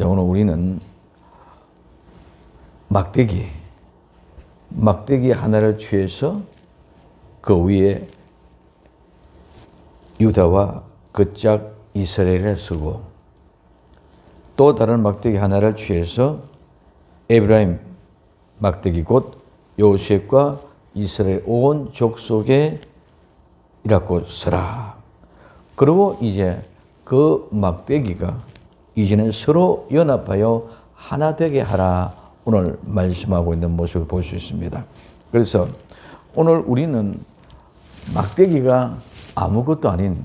자, 오늘 우리는 막대기 하나를 취해서 그 위에 유다와 그 짝 이스라엘을 쓰고, 또 다른 막대기 하나를 취해서 에브라임 막대기 곧 요셉과 이스라엘 온 족속에 이라고 쓰라. 그리고 이제 그 막대기가 이제는 서로 연합하여 하나 되게 하라. 오늘 말씀하고 있는 모습을 볼 수 있습니다. 그래서 오늘 우리는 막대기가 아무것도 아닌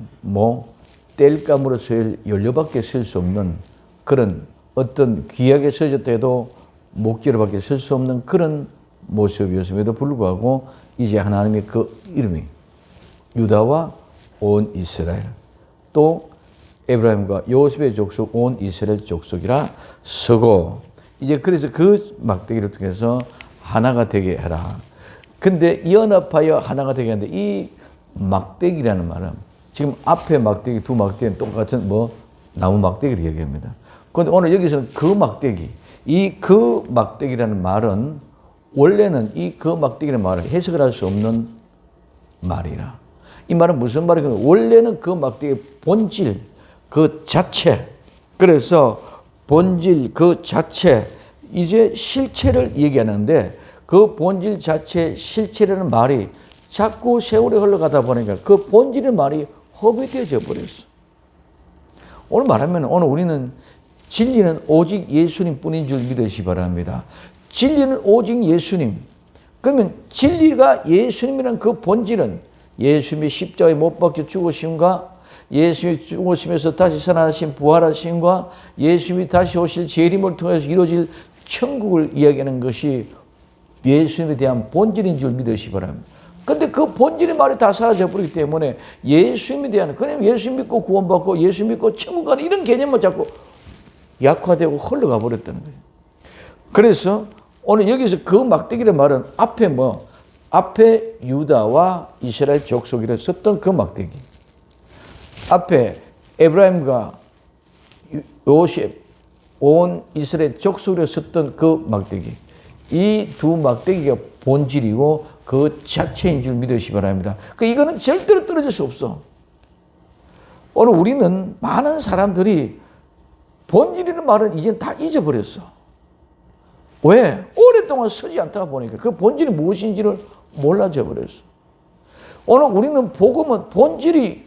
뗄감으로 쓸 연료밖에 쓸 수 없는 그런 어떤 귀하게 써졌다 해도 목재로밖에 쓸 수 없는 그런 모습이었음에도 불구하고 이제 하나님의 그 이름이 유다와 온 이스라엘, 또 에브라임과 요셉의 족속 온 이스라엘 족속이라 쓰고, 이제 그래서 그 막대기를 통해서 하나가 되게 해라. 근데 연합하여 하나가 되게 하는데, 이 막대기라는 말은 지금 앞에 막대기, 두 막대기는 똑같은 나무 막대기를 얘기합니다. 그런데 오늘 여기서는 그 막대기, 그 막대기라는 말은 원래는 그 막대기라는 말은 해석을 할 수 없는 말이라. 이 말은 무슨 말이냐면 원래는 그 막대기의 본질 그 자체, 그래서 본질 그 자체, 이제 실체를 얘기하는데 그 본질 자체 실체라는 말이 자꾸 세월이 흘러가다 보니까 그 본질의 말이 허비되어져 버렸어. 오늘 말하면 오늘 우리는 진리는 오직 예수님 뿐인 줄 믿으시기 바랍니다. 진리는 오직 예수님. 그러면 진리가 예수님이라는 그 본질은 예수님이 십자가에 못 박혀 죽으심과 예수님이 죽으시면서 다시 살아나신 부활하심과 예수님이 다시 오실 재림을 통해서 이루어질 천국을 이야기하는 것이 예수님에 대한 본질인 줄 믿으시기 바랍니다. 근데 그 본질의 말이 다 사라져버리기 때문에 예수님에 대한, 그냥 예수 믿고 구원받고 예수 믿고 천국 가는 이런 개념만 자꾸 약화되고 흘러가 버렸다는 거예요. 그래서 오늘 여기서 그 막대기의 말은 앞에 유다와 이스라엘 족속이라 썼던 그 막대기, 앞에 에브라임과 요셉 온 이스라엘 족속이라 썼던 그 막대기, 이 두 막대기가 본질이고 그 자체인 줄 믿으시기 바랍니다. 이거는 절대로 떨어질 수 없어. 오늘 우리는 많은 사람들이 본질이라는 말은 이제 다 잊어버렸어. 왜? 오랫동안 쓰지 않다가 보니까 그 본질이 무엇인지를 몰라져 버렸어. 오늘 우리는 복음은 본질이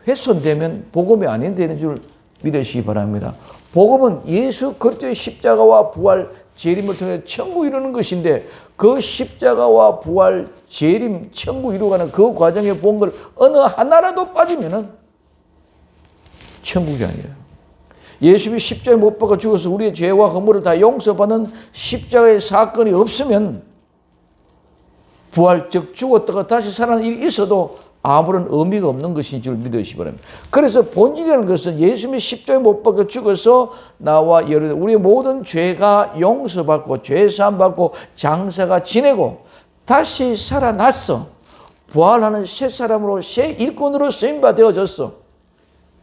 훼손되면 복음이 아닌 되는 줄 믿으시기 바랍니다. 복음은 예수 그리스도의 십자가와 부활, 재림을 통해 천국 이루는 것인데, 그 십자가와 부활, 재림, 천국 이루어가는 그 과정에 본 걸 어느 하나라도 빠지면은 천국이 아니에요. 예수님이 십자가에 못 박아 죽어서 우리의 죄와 허물을 다 용서받는 십자가의 사건이 없으면 부활, 즉 죽었다가 다시 살아난 일이 있어도 아무런 의미가 없는 것인 줄 믿으시기 바랍니다. 그래서 본질이라는 것은 예수님이 십자가에 못 박아 죽어서 나와 여러분 우리의 모든 죄가 용서받고 죄사함 받고 장사가 지내고 다시 살아났어. 부활하는 새 사람으로 새 일꾼으로 쓰임바 되어졌어.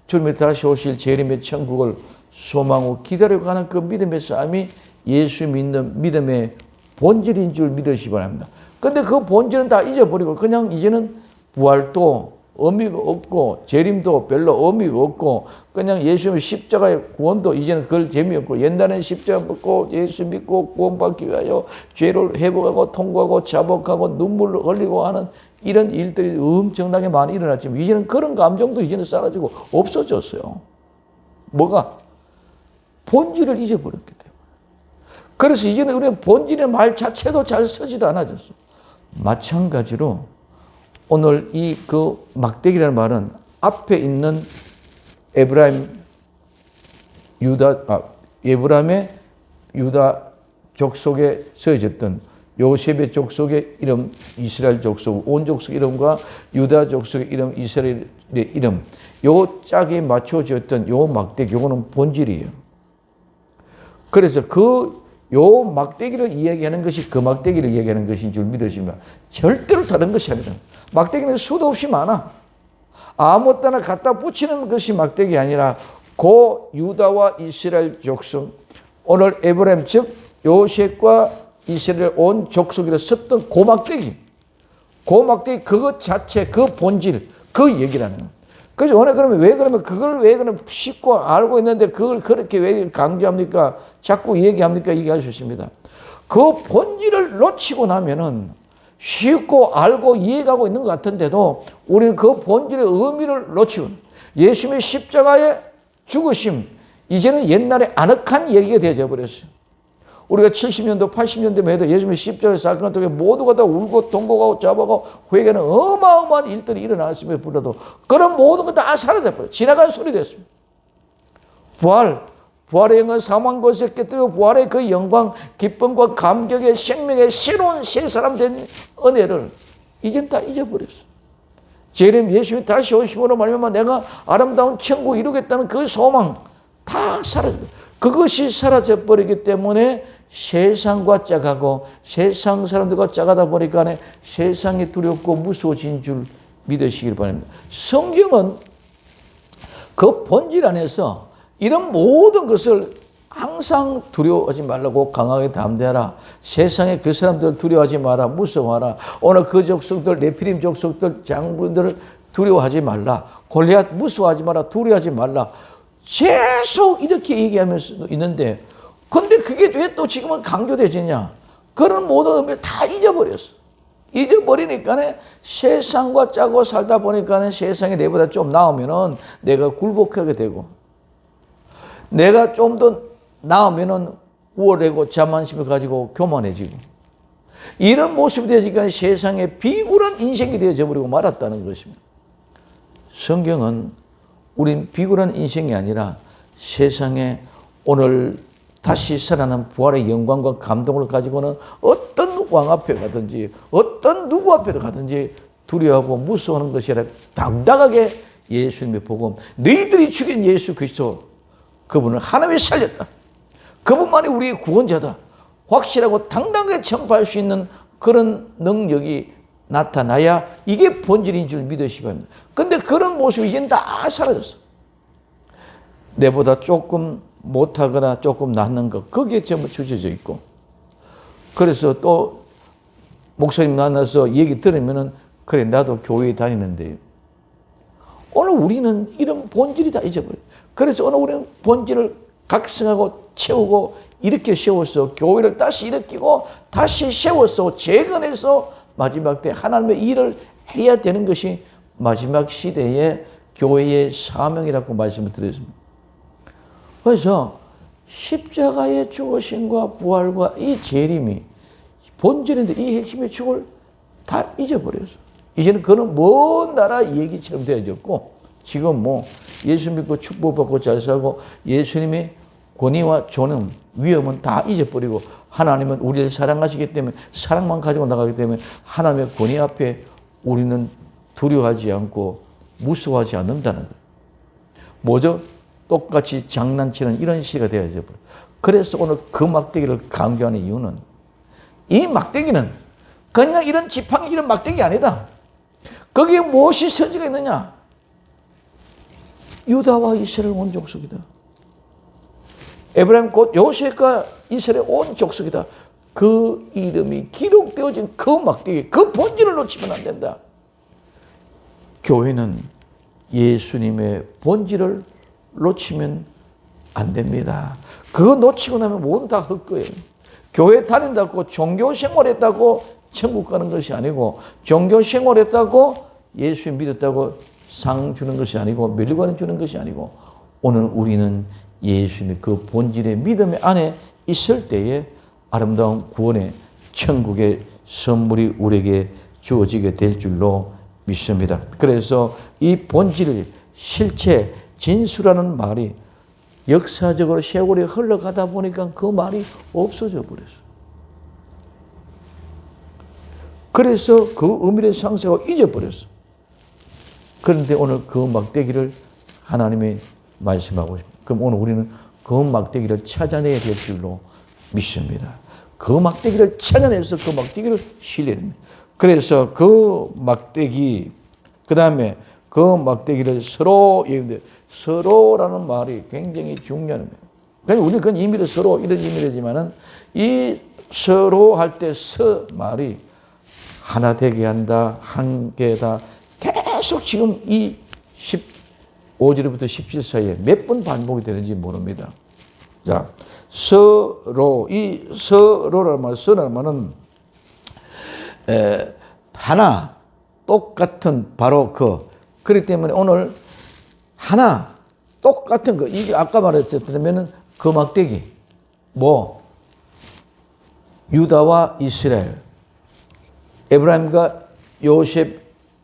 주님이 다시 오실 재림의 천국을 소망하고 기다려가는 그 믿음의 삶이 예수 믿는 믿음의 본질인 줄 믿으시기 바랍니다. 근데 그 본질은 다 잊어버리고 그냥 이제는 부활도 의미가 없고 재림도 별로 의미가 없고 그냥 예수님의 십자가의 구원도 이제는 그걸 재미없고, 옛날에는 십자가 믿고 예수 믿고 구원받기 위하여 죄를 회복하고 통과하고 자복하고 눈물을 흘리고 하는 이런 일들이 엄청나게 많이 일어났지만 이제는 그런 감정도 이제는 사라지고 없어졌어요. 뭐가? 본질을 잊어버렸기 때문에. 그래서 이제는 우리는 본질의 말 자체도 잘 쓰지도 않아졌어. 마찬가지로 오늘 그 막대기라는 말은 앞에 있는 에브라임의 유다 족속에 쓰여졌던 요셉의 족속의 이름, 이스라엘 족속, 온 족속 이름과 유다 족속의 이름, 이스라엘의 이름, 요 짝에 맞춰졌던 요 막대기, 요거는 본질이에요. 그래서 요 막대기를 이야기하는 것이 그 막대기를 이야기하는 것인 줄 믿으시면 절대로 다른 것이 아니라, 막대기는 수도 없이 많아. 아무 때나 갖다 붙이는 것이 막대기 아니라 고 유다와 이스라엘 족속, 오늘 에브라임 즉 요셉과 이스라엘 온 족속이라 썼던 그 막대기, 그것 자체, 그 본질, 그 얘기라는 거예요. 그래서 오늘 그러면 그걸 왜 그러면 쉽고 알고 있는데 그걸 그렇게 왜 강조합니까? 자꾸 얘기합니까? 얘기할 수 있습니다. 그 본질을 놓치고 나면은 쉽고 알고 이해가고 있는 것 같은데도 우리는 그 본질의 의미를 놓치고, 예수님의 십자가의 죽으심, 이제는 옛날에 아늑한 얘기가 되어져 버렸어요. 우리가 70년도, 80년대만 해도 예수님의 십자가의 사건 속에 모두가 다 울고 통곡하고 잡아가고 회개는 어마어마한 일들이 일어났음에 불러도 그런 모든 것 다 사라져버려요. 지나간 소리 됐습니다. 부활의 영광 사망 것에 깨뜨리고 부활의 그 영광, 기쁨과 감격의 생명의 새로운 새 사람 된 은혜를 이젠 다 잊어버렸어요. 예수님이 다시 오심으로 말미암아 내가 아름다운 천국 이루겠다는 그 소망 다 사라져버려요. 그것이 사라져버리기 때문에 세상과 짝하고 세상 사람들과 짝하다 보니까 세상이 두렵고 무서워진 줄 믿으시길 바랍니다. 성경은 그 본질 안에서 이런 모든 것을 항상 두려워하지 말라고 강하게 담대하라. 세상에 그 사람들을 두려워하지 마라. 무서워하라. 오늘 그 족속들, 네피림 족속들, 장군들을 두려워하지 말라. 골리앗 무서워하지 마라. 두려워하지 말라. 계속 이렇게 얘기하면서 있는데, 근데 그게 왜 또 지금은 강조되지냐? 그런 모든 의미를 다 잊어버렸어. 잊어버리니까 세상과 짜고 살다 보니까 세상이 내보다 좀 나으면은 내가 굴복하게 되고, 내가 좀 더 나으면은 우월하고 자만심을 가지고 교만해지고, 이런 모습이 되어지니까 세상에 비굴한 인생이 되어져 버리고 말았다는 것입니다. 성경은 우린 비굴한 인생이 아니라 세상에 오늘 다시 살아난 부활의 영광과 감동을 가지고는 어떤 왕 앞에 가든지 어떤 누구 앞에 가든지 두려워하고 무서워하는 것이 아니라 당당하게 예수님의 복음, 너희들이 죽인 예수 그리스도, 그분을 하나님이 살렸다, 그분만이 우리의 구원자다, 확실하고 당당하게 전파할 수 있는 그런 능력이 나타나야 이게 본질인 줄 믿으시기 바랍니다. 그런데 그런 모습이 이제는 다 사라졌어. 내보다 조금 못하거나 조금 낫는 것, 거기에 전부 주저져 있고, 그래서 또 목사님 만나서 얘기 들으면은 그래 나도 교회에 다니는데, 오늘 우리는 이런 본질이 다 잊어버려요. 그래서 오늘 우리는 본질을 각성하고 채우고 이렇게 세워서 교회를 다시 일으키고 다시 세워서 재건해서 마지막 때 하나님의 일을 해야 되는 것이 마지막 시대의 교회의 사명이라고 말씀을 드렸습니다. 그래서 십자가의 죽으심과 부활과 이 재림이 본질인데 이 핵심의 축을 다 잊어버렸어. 이제는 그는 먼 나라 얘기처럼 되어졌고, 지금 뭐 예수 믿고 축복받고 잘 살고 예수님의 권위와 존엄, 위엄은 다 잊어버리고 하나님은 우리를 사랑하시기 때문에 사랑만 가지고 나가기 때문에 하나님의 권위 앞에 우리는 두려워하지 않고 무서워하지 않는다는 거예요. 뭐죠? 똑같이 장난치는 이런 시대가 되어져 버려요. 그래서 오늘 그 막대기를 강조하는 이유는, 이 막대기는 그냥 이런 지팡이 이런 막대기 아니다. 거기에 무엇이 서지가 있느냐? 유다와 이스라엘 온 족속이다. 에브라임 곧 요셉과 이스라엘 온 족속이다. 그 이름이 기록되어진 그 막대기, 그 본질을 놓치면 안 된다. 교회는 예수님의 본질을 놓치면 안 됩니다. 그거 놓치고 나면 모든 다 헛거예요. 교회 다닌다고 종교 생활했다고 천국 가는 것이 아니고, 종교 생활했다고 예수 믿었다고 상 주는 것이 아니고, 멸류관을 주는 것이 아니고, 오늘 우리는 예수님의 그 본질의 믿음의 안에 있을 때에 아름다운 구원의 천국의 선물이 우리에게 주어지게 될 줄로 믿습니다. 그래서 이 본질을 실체, 진수라는 말이 역사적으로 세월이 흘러가다 보니까 그 말이 없어져 버렸어. 그래서 그 의미를 상세하고 잊어버렸어. 그런데 오늘 그 막대기를 하나님이 말씀하고 있습니다. 그럼 오늘 우리는 그 막대기를 찾아내야 될 줄로 믿습니다. 그 막대기를 찾아내서 그 막대기를 실려야 됩니다. 그래서 그 막대기, 그 다음에 그 막대기를 서로 서로라는 말이 굉장히 중요한 거예요. 그러니까 우리는 그건 의미로 서로 이런 의미이지만은 이 서로 할 때 서 말이 하나 되게 한다, 한 개다. 계속 지금 이 15절부터 17절 사이에 몇 번 반복이 되는지 모릅니다. 자, 서로, 이 서로라는 말, 서라는 말은 하나, 똑같은 바로 그렇기 때문에 오늘 하나, 똑같은 이게 아까 말했었다면 그 막대기, 유다와 이스라엘, 에브라임과 요셉,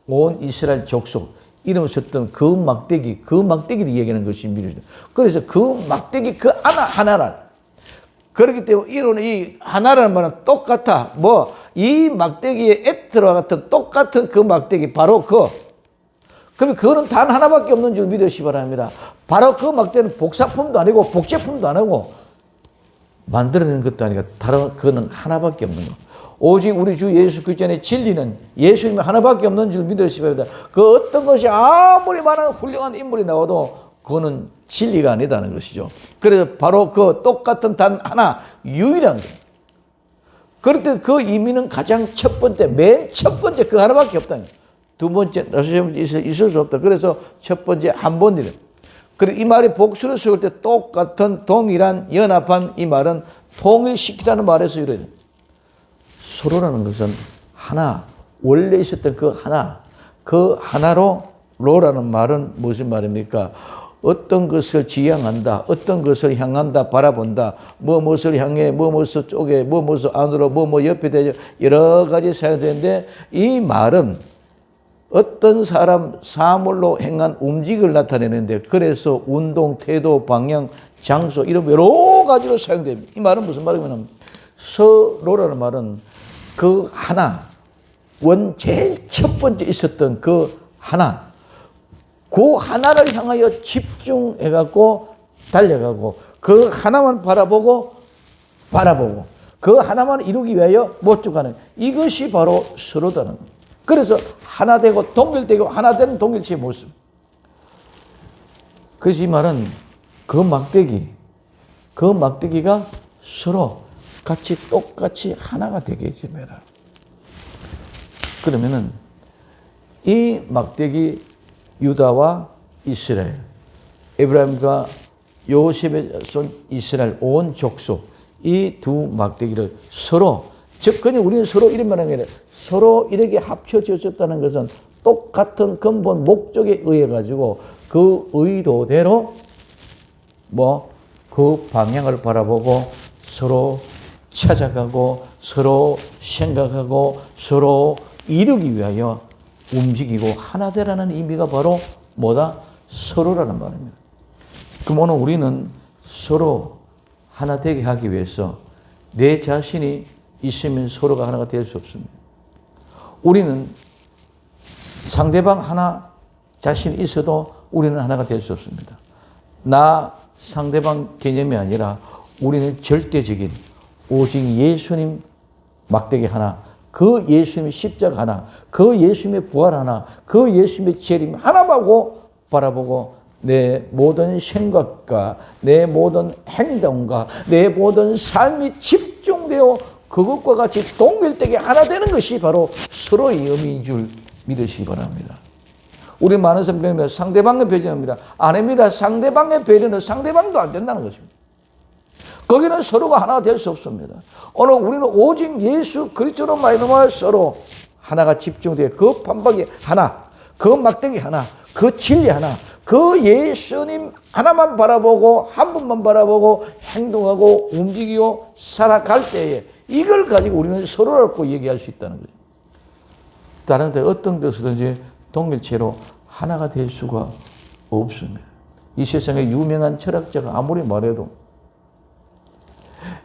온 이스라엘 족속, 이름을 썼던 그 막대기를 얘기하는 것이 미래죠. 그래서 그 막대기 그 하나를, 그렇기 때문에 이론은 이 하나라는 말은 똑같아. 이 막대기에 에트와 같은 똑같은 그 막대기, 바로 그러면 그거는 단 하나밖에 없는 줄 믿으시기 바랍니다. 바로 그 막대는 복사품도 아니고 복제품도 아니고 만들어내는 것도 아니고 다른 그거는 하나밖에 없는 거. 오직 우리 주 예수 그리스도 안에 진리는 예수님이 하나밖에 없는 줄 믿으시기 바랍니다. 그 어떤 것이 아무리 많은 훌륭한 인물이 나와도 그거는 진리가 아니다는 것이죠. 그래서 바로 그 똑같은 단 하나, 유일한 것. 그럴 때 그 의미는 가장 맨 첫 번째 그 하나밖에 없다는 거예요. 두 번째, 있을 수 없다. 그래서 첫 번째 한 번이래. 그리고 이 말이 복수를 쓰을 때 똑같은, 동일한, 연합한 이 말은 통일시키라는 말에서 이래요. 서로라는 것은 하나, 원래 있었던 그 하나로, 로라는 말은 무슨 말입니까? 어떤 것을 지향한다, 어떤 것을 향한다, 바라본다, 무엇을 향해, 무엇을 쪼개, 무엇을 안으로, 옆에 대죠. 여러 가지 사용되는데 이 말은 어떤 사물로 행한 움직임을 나타내는데 그래서 운동, 태도, 방향, 장소 이런 여러 가지로 사용됩니다. 이 말은 무슨 말이냐면 서로라는 말은 그 하나, 제일 첫 번째 있었던 그 하나를 향하여 집중해갖고 달려가고 그 하나만 바라보고 그 하나만 이루기 위하여 못 죽어가는 이것이 바로 서로다는 거예요. 그래서 하나 되고 동일되고 하나 되는 동일체의 모습. 그래서 이 말은 그 막대기가 서로 똑같이 하나가 되게 해줍니다. 그러면은 이 막대기 유다와 이스라엘, 에브라임과 요셉의 손 이스라엘 온 족속, 이 두 막대기를 서로, 즉 그냥 우리는 서로 이런 말하는 게 아니라 서로 이렇게 합쳐졌다는 것은 똑같은 근본 목적에 의해 가지고 그 의도대로 그 방향을 바라보고 서로 찾아가고 서로 생각하고 서로 이루기 위하여 움직이고 하나 되라는 의미가 바로 서로라는 말입니다. 그럼 오늘 우리는 서로 하나 되게 하기 위해서 내 자신이 있으면 서로가 하나가 될 수 없습니다. 우리는 상대방 하나 자신이 있어도 우리는 하나가 될 수 없습니다. 나 상대방 개념이 아니라 우리는 절대적인 오직 예수님 막대기 하나, 그 예수님의 십자가 하나, 그 예수님의 부활 하나, 그 예수님의 재림 하나만 바라보고 내 모든 생각과 내 모든 행동과 내 모든 삶이 집중되어 그것과 같이 동일되게 하나 되는 것이 바로 서로의 의미인 줄 믿으시기 바랍니다. 우리 많은 사람들은 상대방의 배려합니다. 아닙니다. 상대방의 배려는 상대방도 안 된다는 것입니다. 거기는 서로가 하나가 될 수 없습니다. 오늘 우리는 오직 예수 그리스도로 말미암아 서로 하나가 집중되어 그 판박이 하나, 그 막대기 하나, 그 진리 하나, 그 예수님 하나만 바라보고 한 분만 바라보고 행동하고 움직이고 살아갈 때에 이걸 가지고 우리는 서로라고 얘기할 수 있다는 거예요. 다른 데 어떤 것이든지 동일체로 하나가 될 수가 없습니다. 이 세상에 유명한 철학자가 아무리 말해도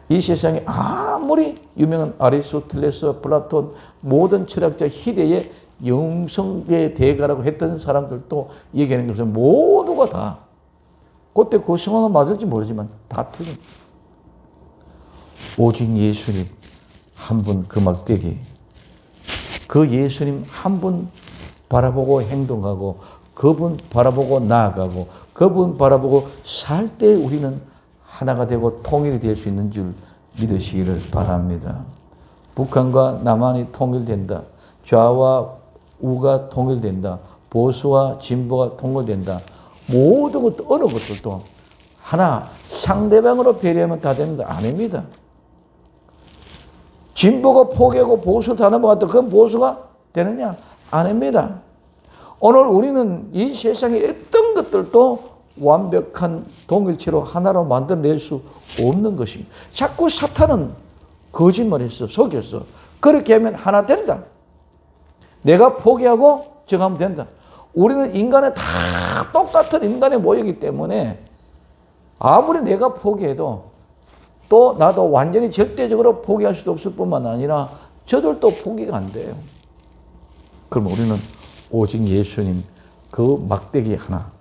이 세상에 아무리 유명한 아리스토텔레스, 플라톤 모든 철학자 희대의 영성의 대가라고 했던 사람들도 얘기하는 것은 모두가 다 그때 그 상황은 맞을지 모르지만 다 틀립니다. 오직 예수님 한 분 그 막대기 그 예수님 한 분 바라보고 행동하고 그분 바라보고 나아가고 그분 바라보고 살 때 우리는 하나가 되고 통일이 될 수 있는 줄 믿으시기를 바랍니다. 북한과 남한이 통일된다. 좌와 우가 통일된다. 보수와 진보가 통일된다. 모든 것도 어느 것들도 하나 상대방으로 배려하면 다 됩니다. 아닙니다. 진보가 포기하고 보수 다 넘어갔다. 그건 보수가 되느냐? 아닙니다. 오늘 우리는 이 세상에 어떤 것들도 완벽한 동일체로 하나로 만들어낼 수 없는 것입니다. 자꾸 사탄은 거짓말했어. 속였어. 그렇게 하면 하나 된다. 내가 포기하고 저거 하면 된다. 우리는 인간은 다 똑같은 인간의 모이기 때문에 아무리 내가 포기해도 또 나도 완전히 절대적으로 포기할 수도 없을 뿐만 아니라 저들도 포기가 안 돼요. 그럼 우리는 오직 예수님 그 막대기 하나,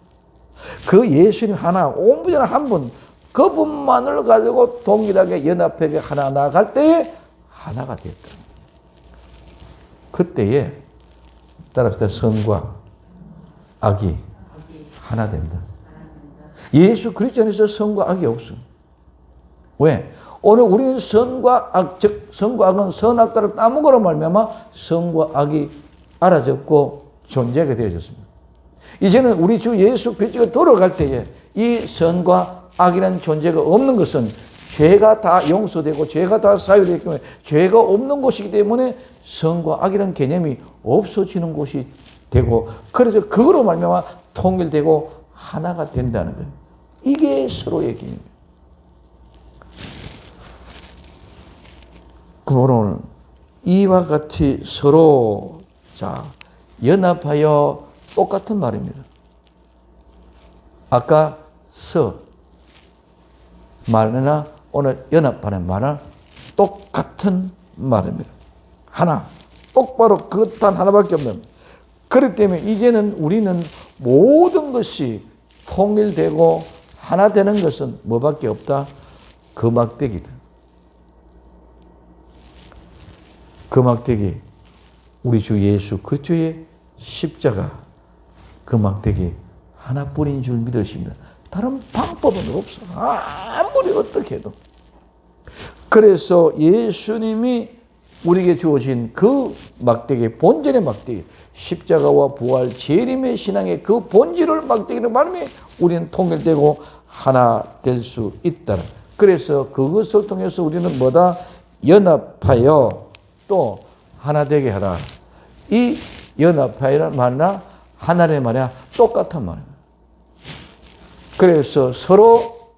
그 예수님 하나, 온전한 한 분, 그분만을 가지고 동일하게 연합하게 하나 나갈 때에 하나가 됐다. 그때에 따라서 선과 악이 하나 된다. 예수 그리스도 안에서 선과 악이 없어. 왜? 오늘 우리는 선과 악, 즉 선과 악은 선악과를 따먹으로 말미암아 선과 악이 알아졌고 존재하게 되어졌습니다. 이제는 우리 주 예수 그리스도가 돌아갈 때에 이 선과 악이라는 존재가 없는 것은 죄가 다 용서되고 죄가 다 사유되기 때문에 죄가 없는 곳이기 때문에 선과 악이라는 개념이 없어지는 곳이 되고 그래서 그거로 말미암아 통일되고 하나가 된다는 거예요. 이게 서로의 개념이에요. 그럼 오늘 이와 같이 서로 연합하여 똑같은 말입니다. 아까 말이나 오늘 연합하는 말은 똑같은 말입니다. 하나, 똑바로 그 단 하나밖에 없는. 그렇기 때문에 이제는 우리는 모든 것이 통일되고 하나 되는 것은 뭐밖에 없다? 그 막대기다. 그 막대기, 우리 주 예수 그리스도의 십자가, 그 막대기 하나뿐인 줄 믿으십니다. 다른 방법은 없어. 아무리 어떻게 해도. 그래서 예수님이 우리에게 주어진 그 막대기, 본전의 막대기, 십자가와 부활, 재림의 신앙의 그 본질을 막대기로 말하면 우리는 통일되고 하나 될 수 있다. 그래서 그것을 통해서 우리는 뭐다? 연합하여 또 하나 되게 하라. 이 연합하여란 말이나 하나의 말이야 똑같은 말이야. 그래서 서로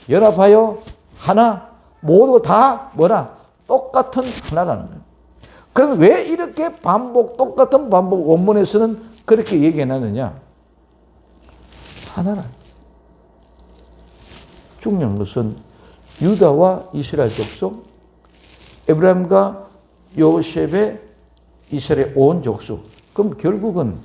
연합하여 하나, 모두 다 뭐라? 똑같은 하나라는 거예요. 그럼 왜 이렇게 똑같은 반복 원문에서는 그렇게 얘기해놨느냐? 하나라. 중요한 것은 유다와 이스라엘 족속, 에브라임과 요셉의 이스라엘 온 족속. 그럼 결국은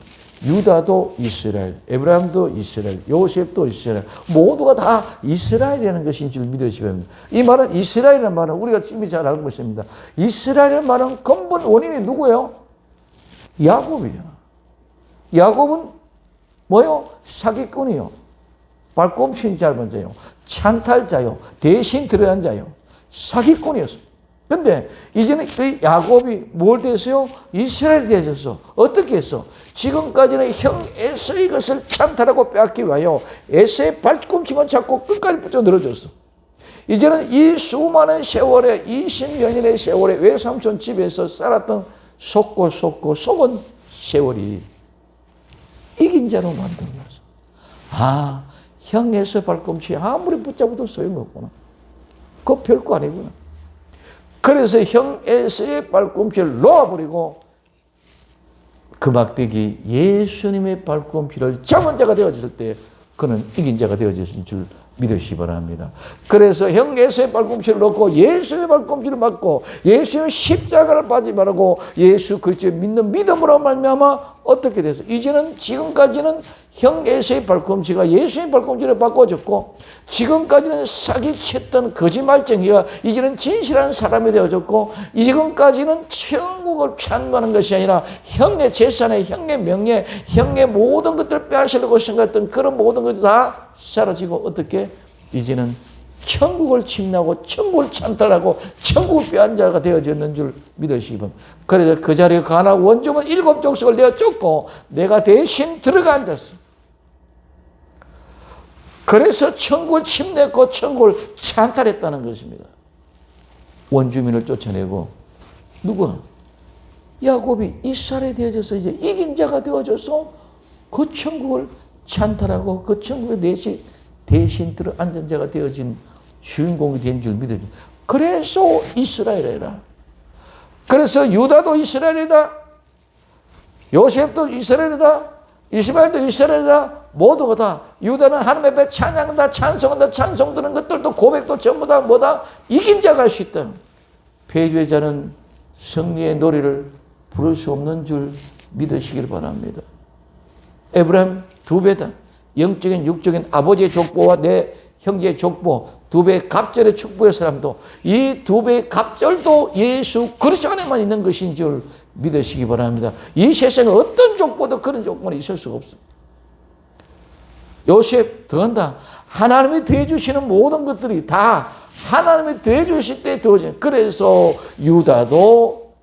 유다도 이스라엘, 에브라임도 이스라엘, 요셉도 이스라엘, 모두가 다 이스라엘이라는 것인 줄 믿으시면 됩니다. 이 말은 이스라엘이라는 말은 우리가 이미 잘 알고 있습니다. 이스라엘이라는 말은 근본 원인이 누구예요? 야곱이잖아. 야곱은 뭐요? 사기꾼이요. 발꿈치는 짧은 자요. 찬탈자요. 대신 들어간 자요. 사기꾼이었어. 근데 이제는 그 야곱이 뭘 됐어요? 이스라엘이 되어졌어. 어떻게 했어? 지금까지는 형 에서의 것을 찬탈하고 빼앗기 위하여 에서의 발꿈치만 잡고 끝까지 붙여 늘어졌어. 이제는 이 수많은 세월에 20년의 세월에 외삼촌 집에서 살았던 속고 속은 세월이 이긴 자로 만든 거였어. 형 에서의 발꿈치 아무리 붙잡아도 소용없구나. 그거 별거 아니구나. 그래서 형 에서의 발꿈치를 놓아버리고 그 막대기 예수님의 발꿈치를 잡은 자가 되어졌을 때 그는 이긴 자가 되어졌을 줄 믿으시기 바랍니다. 그래서 형 에서의 발꿈치를 놓고 예수의 발꿈치를 맞고 예수의 십자가를 빠지 말고 예수 그리스도를 믿는 믿음으로 말미암아 어떻게 돼서 이제는 지금까지는 형 에서의 발꿈치가 예수의 발꿈치로 바꿔졌고 지금까지는 사기쳤던 거짓말쟁이가 이제는 진실한 사람이 되어졌고 지금까지는 천국을 편하는 것이 아니라 형의 재산에 형의 명예 형의 모든 것들을 빼앗으려고 생각했던 그런 모든 것이 다 사라지고 어떻게 이제는 천국을 침략하고 천국을 찬탈하고 천국을 빼앗은 자가 되어졌는 줄 믿으시기 바랍니다. 그래서 그 자리에 가나 원주민 7 족속을 내어 쫓고 내가 대신 들어가 앉았어. 그래서 천국을 침략했고 천국을 찬탈했다는 것입니다. 원주민을 쫓아내고 누가? 야곱이 이스라엘에 되어져서 이제 이긴 자가 되어져서 그 천국을 찬탈하고 그 천국에 대신 들어 앉은 자가 되어진 주인공이 된 줄 믿어요. 그래서 이스라엘이라. 그래서 유다도 이스라엘이다. 요셉도 이스라엘이다. 이스마엘도 이스라엘이다. 모두가 다 유다는 하나님 앞에 찬양한다, 찬송한다, 찬송드는 것들도 고백도 전부 다 뭐다? 이긴 자가 할 수 있다. 패배의 자는 승리의 노래를 부를 수 없는 줄 믿으시길 바랍니다. 에브라임 2배다. 영적인 육적인 아버지의 족보와 내 형제의 족보 2배의 갑절의 축복의 사람도 이 2배의 갑절도 예수 그리스도 안에만 있는 것인 줄 믿으시기 바랍니다. 이 세상에 어떤 족보도 그런 족보는 있을 수가 없습니다. 요셉 더한다. 하나님이 더해주시는 모든 것들이 다 하나님이 더해주실 때 더해지는. 그래서 유다도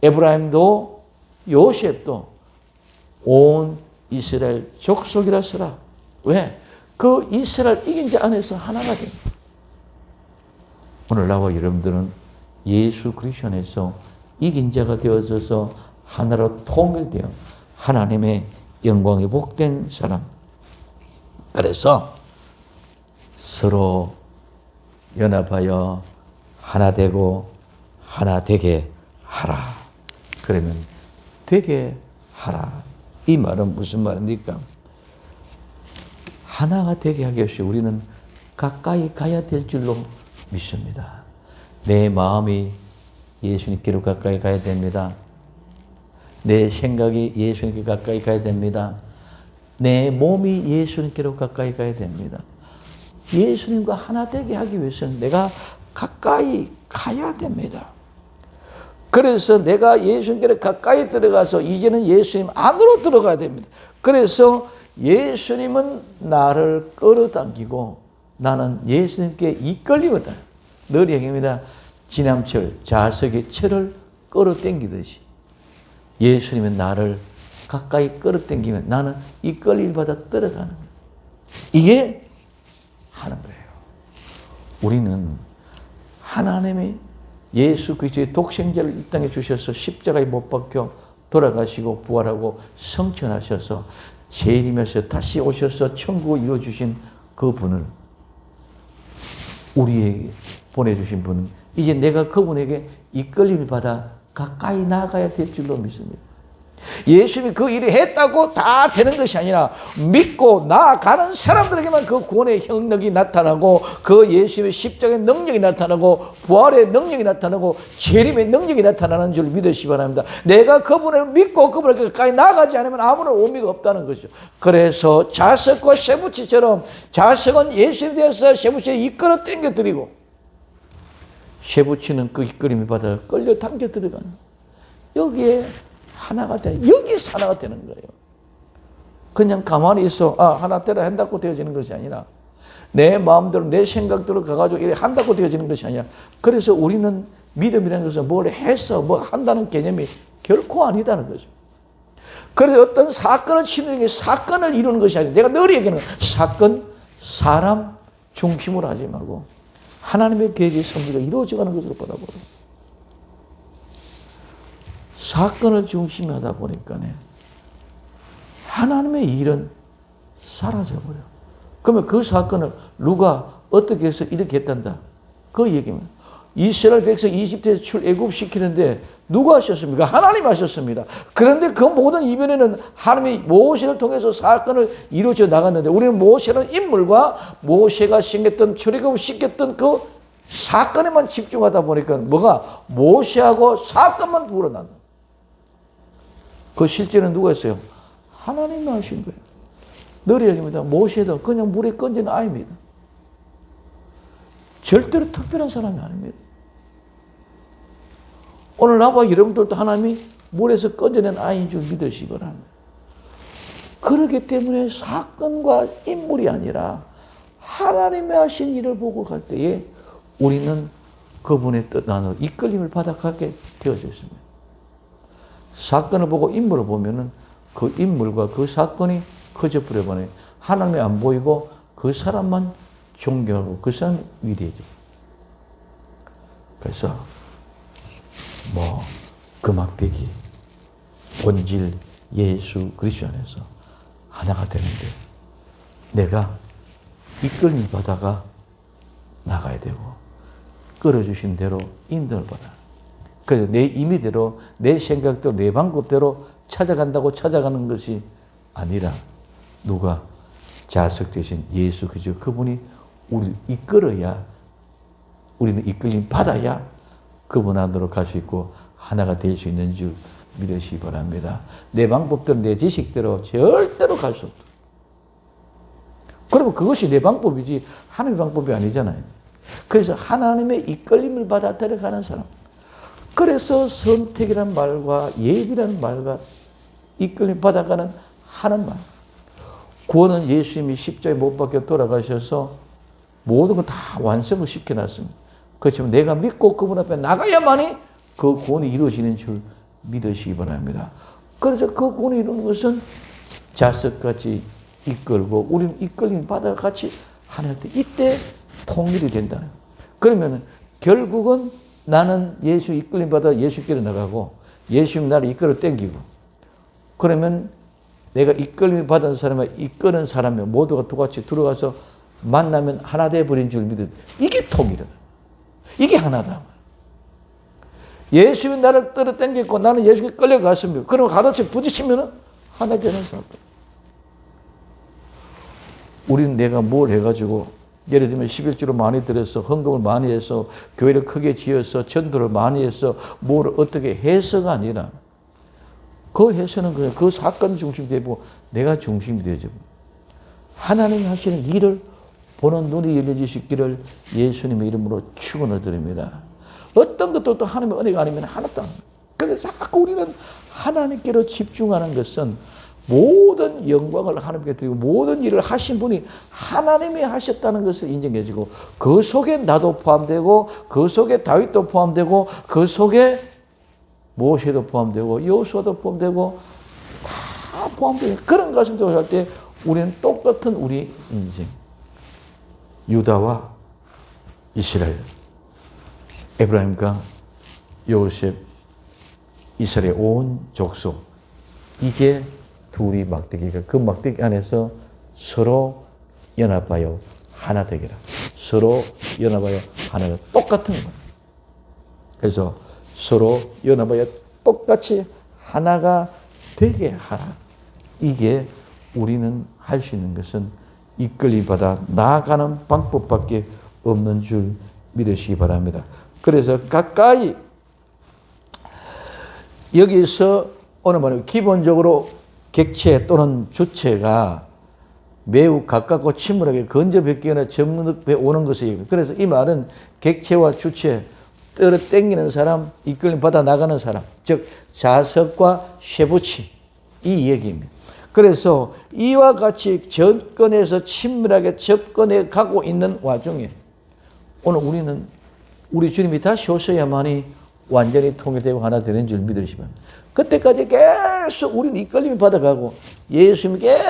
에브라임도 요셉도 온 이스라엘 족속이라서라. 왜? 그 이스라엘 이긴 자 안에서 하나가 됩니다. 오늘 나와 여러분들은 예수 그리스도 안에서 이긴 자가 되어져서 하나로 통일되어 하나님의 영광에 복된 사람. 그래서 서로 연합하여 하나 되고 하나 되게 하라. 그러면 되게 하라. 이 말은 무슨 말입니까? 하나가 되게 하기 위해서 우리는 가까이 가야 될 줄로 믿습니다. 내 마음이 예수님께로 가까이 가야 됩니다. 내 생각이 예수님께 가까이 가야 됩니다. 내 몸이 예수님께로 가까이 가야 됩니다. 예수님과 하나 되게 하기 위해서는 내가 가까이 가야 됩니다. 그래서 내가 예수님께로 가까이 들어가서 이제는 예수님 안으로 들어가야 됩니다. 그래서 예수님은 나를 끌어당기고 나는 예수님께 이끌리거든. 늘 얘기합니다. 지남철, 자석의 철을 끌어당기듯이 예수님은 나를 가까이 끌어당기면 나는 이끌림 받아 들어가는 거예요. 이게 하는 거예요. 우리는 하나님이 예수 그리스도의 독생자를 이 땅에 주셔서 십자가에 못 박혀 돌아가시고 부활하고 성천하셔서 재림하셔서 다시 오셔서 천국을 이루어주신 그 분을 우리에게 보내주신 분은 이제 내가 그분에게 이끌림을 받아 가까이 나아가야 될 줄로 믿습니다. 예수님이 그 일을 했다고 다 되는 것이 아니라 믿고 나아가는 사람들에게만 그 구원의 능력이 나타나고 그 예수님의 십자가의 능력이 나타나고 부활의 능력이 나타나고 재림의 능력이 나타나는 줄 믿으시기 바랍니다. 내가 그분을 믿고 그분에게 가까이 나아가지 않으면 아무런 의미가 없다는 것이죠. 그래서 자석과 쇠붙이처럼 자석은 예수님에 대해서 쇠붙이에 이끌어 당겨드리고 쇠붙이는 그 이끌림을 받아 끌려 당겨 들어가는 여기에 하나가 되는, 여기서 하나가 되는 거예요. 그냥 가만히 있어. 하나 되라 한다고 되어지는 것이 아니라 내 마음대로 내 생각대로 가가지고 이래 한다고 되어지는 것이 아니라 그래서 우리는 믿음이라는 것은 뭘 해서 뭐 한다는 개념이 결코 아니다는 거죠. 그래서 어떤 사건을 치는 게 사건을 이루는 것이 아니라 내가 늘 얘기하는 사건, 사람 중심으로 하지 말고 하나님의 계획의 섭리가 이루어져가는 것으로 바라보라. 사건을 중심에 하다 보니까 하나님의 일은 사라져버려. 그러면 그 사건을 누가 어떻게 해서 이렇게 했단다. 그 얘기입니다. 이스라엘 백성 이집트에서 출애굽시키는데 누가 하셨습니까? 하나님 하셨습니다. 그런데 그 모든 이변에는 하나님이 모세를 통해서 사건을 이루어져 나갔는데 우리는 모세라는 인물과 모세가 시켰던 출애굽시켰던 그 사건에만 집중하다 보니까 뭐가 모세하고 사건만 불어난다. 그 실제는 누가 했어요? 하나님이 하신 거예요. 너희입니다. 모세도 그냥 물에 건진 아이입니다. 절대로 특별한 사람이 아닙니다. 오늘 나와 여러분들도 하나님이 물에서 건져낸 아이인 줄 믿으시기 바랍니다. 그렇기 때문에 사건과 인물이 아니라 하나님의 하신 일을 보고 갈 때에 우리는 그분의 뜻 안으로 이끌림을 받아가게 되어져 있습니다. 사건을 보고 인물을 보면은 그 인물과 그 사건이 커져버려 버려요. 하나님이 안 보이고 그 사람만 존경하고 그 사람이 위대해져. 그래서 그 막대기 본질 예수 그리스도 안에서 하나가 되는데 내가 이끌림 받아가 나가야 되고 끌어주신 대로 인도를 받아. 그래서 내 임의대로 내 생각대로 내 방법대로 찾아간다고 찾아가는 것이 아니라 누가 자석 되신 예수 그리스도 그분이 우리를 이끌어야 우리는 이끌림 받아야 그분 안으로 갈 수 있고 하나가 될 수 있는 줄 믿으시기 바랍니다. 내 방법대로 내 지식대로 절대로 갈 수 없다. 그러면 그것이 내 방법이지 하나님의 방법이 아니잖아요. 그래서 하나님의 이끌림을 받아 데려가는 사람. 그래서 선택이라는 말과 예비라는 말과 이끌림 받아가는 하는 말. 구원은 예수님이 십자가에 못 박혀 돌아가셔서 모든 걸 다 완성을 시켜놨습니다. 그렇지만 내가 믿고 그분 앞에 나가야만이 그 구원이 이루어지는 줄 믿으시기 바랍니다. 그래서 그 구원이 이루는 것은 자석같이 이끌고 우리는 이끌림 받아 같이 하나 할 때 이때 통일이 된다는 거예요. 그러면 결국은 나는 예수 이끌림 받아 예수께로 나가고 예수님 나를 이끌어 당기고 그러면 내가 이끌림 받은 사람과 이끄는 사람이 모두가 똑같이 들어가서 만나면 하나 되어버린 줄 믿는 이게 통일이다. 이게 하나다. 예수님이 나를 끌어 당겼고 나는 예수께 끌려갔습니다. 그러면 하나씩 부딪히면 하나 되는 사람. 우리는 내가 뭘 해가지고 예를 들면 11조를 많이 들여서 헌금을 많이 해서 교회를 크게 지어서 전도를 많이 해서 뭘 어떻게 해서가 아니라 그 해서는 그냥 그 사건 중심이 되고 내가 중심이 되죠. 하나님이 하시는 일을 보는 눈이 열려지시기를 예수님의 이름으로 축원을 드립니다. 어떤 것들도 하나님의 은혜가 아니면 하나도 안 됩니다. 그래서 자꾸 우리는 하나님께로 집중하는 것은 모든 영광을 하나님께 드리고 모든 일을 하신 분이 하나님이 하셨다는 것을 인정해주고 그 속에 나도 포함되고 그 속에 다윗도 포함되고 그 속에 모세도 포함되고 여호수아도 포함되고 다 포함되는 그런 가슴으로 할 때 우리는 똑같은 우리 인생 유다와 이스라엘 에브라임과 요셉 이스라엘 온 족속 이게 둘이 막대기가 그 막대기 안에서 서로 연합하여 하나 되게라. 서로 연합하여 하나가 똑같은 거예요. 그래서 서로 연합하여 똑같이 하나가 되게 하라. 이게 우리는 할 수 있는 것은 이끌림 받아 나아가는 방법밖에 없는 줄 믿으시기 바랍니다. 그래서 가까이 여기서 오늘 말은 기본적으로 객체 또는 주체가 매우 가깝고 친밀하게 건져뵙거나 접근해 오는 것이에요. 그래서 이 말은 객체와 주체, 끌어 당기는 사람, 이끌림 받아 나가는 사람, 즉 자석과 쇠붙이 이 얘기입니다. 그래서 이와 같이 접근해서 친밀하게 접근해 가고 있는 와중에 오늘 우리는 우리 주님이 다시 오셔야만이 완전히 통일되고 하나 되는 줄 믿으시면 그때까지 계속 우리는 이끌림을 받아가고 예수님이 계속